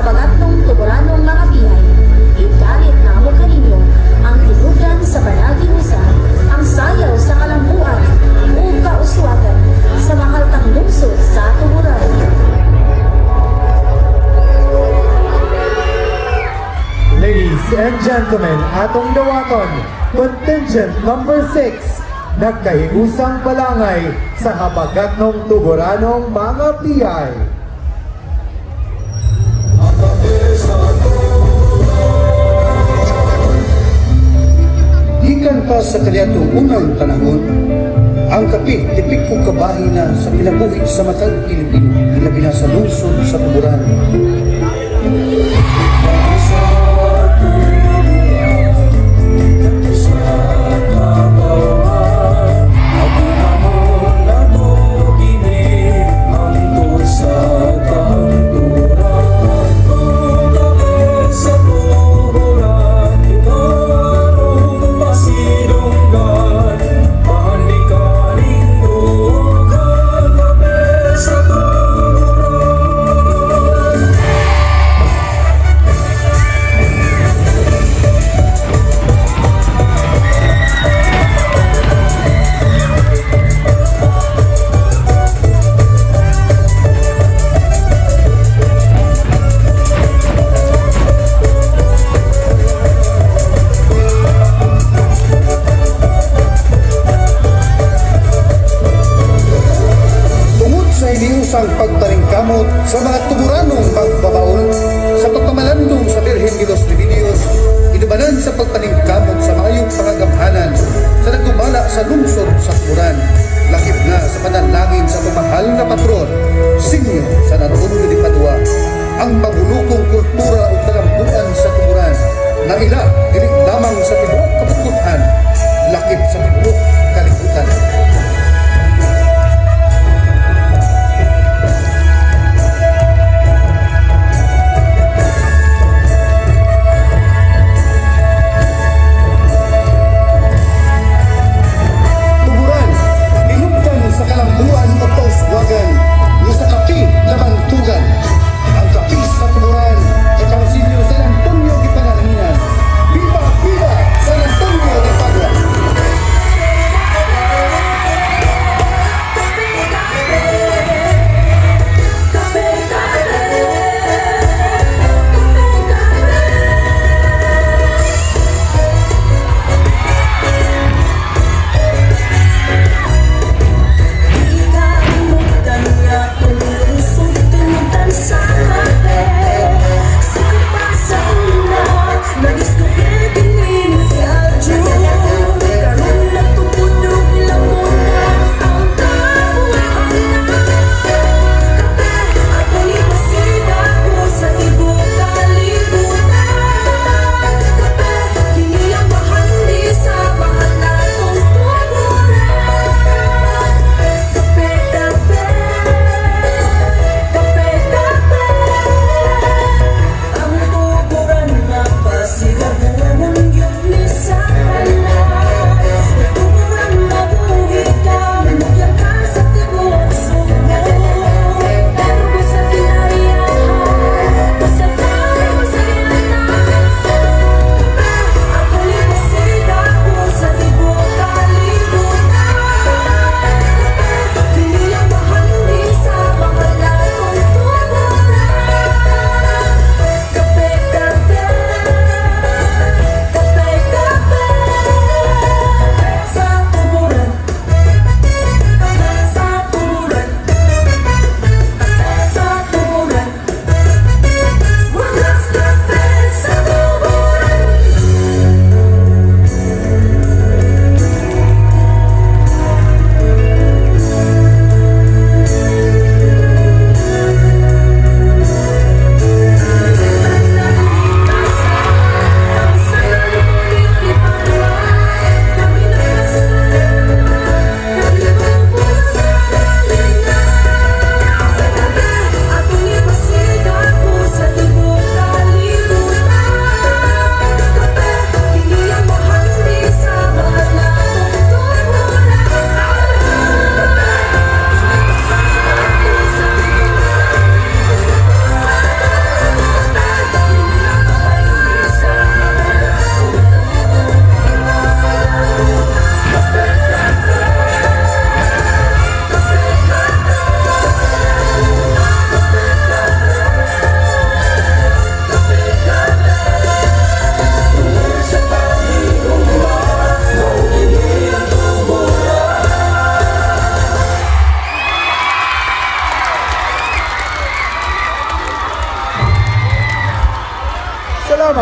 bagatnong tuburanong mga bihay. Ikalit na mo kaninyo ang tinugan sa banaging usa, ang sayaw sa kalambuan, ug kauswagan sa mahaltang lungsod sa tuburan. Ladies and gentlemen, atong dawaton, contingent number 6, nagkahigusang balangay sa habagatnong tuburanong mga piyay. Gikan pa sa kaliatong unang panahon, ang kapit tipik kong kabahin na sa pinabuhi sa matag Pilipino, ilabi na sa lungsod sa tuburan. Ang pagtalingkamot sa mga tuburanong magbabaon sa pagpamalandong sa Birhen de los Remedios, inubanan sa pagtalingkamot sa mayong pangagamhanan sa nagtumala sa lungsod sa tuburan, lakip na sa panalangin sa pamahal na patron, Sinyo San Antonio de Padua, ang mabulukong kultura o kalambuan sa tuburan, na ila dili lamang sa tibuok kapatutan, lakip sa tibuok kalibutan.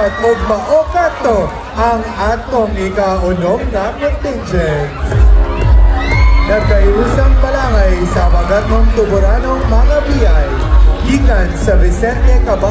dapat og maokat to ang atong ikaunom nga contingent. Nagkaiusang balangay sa habagat ng tuburanong mga biyay gikan sa Vicente Cabal.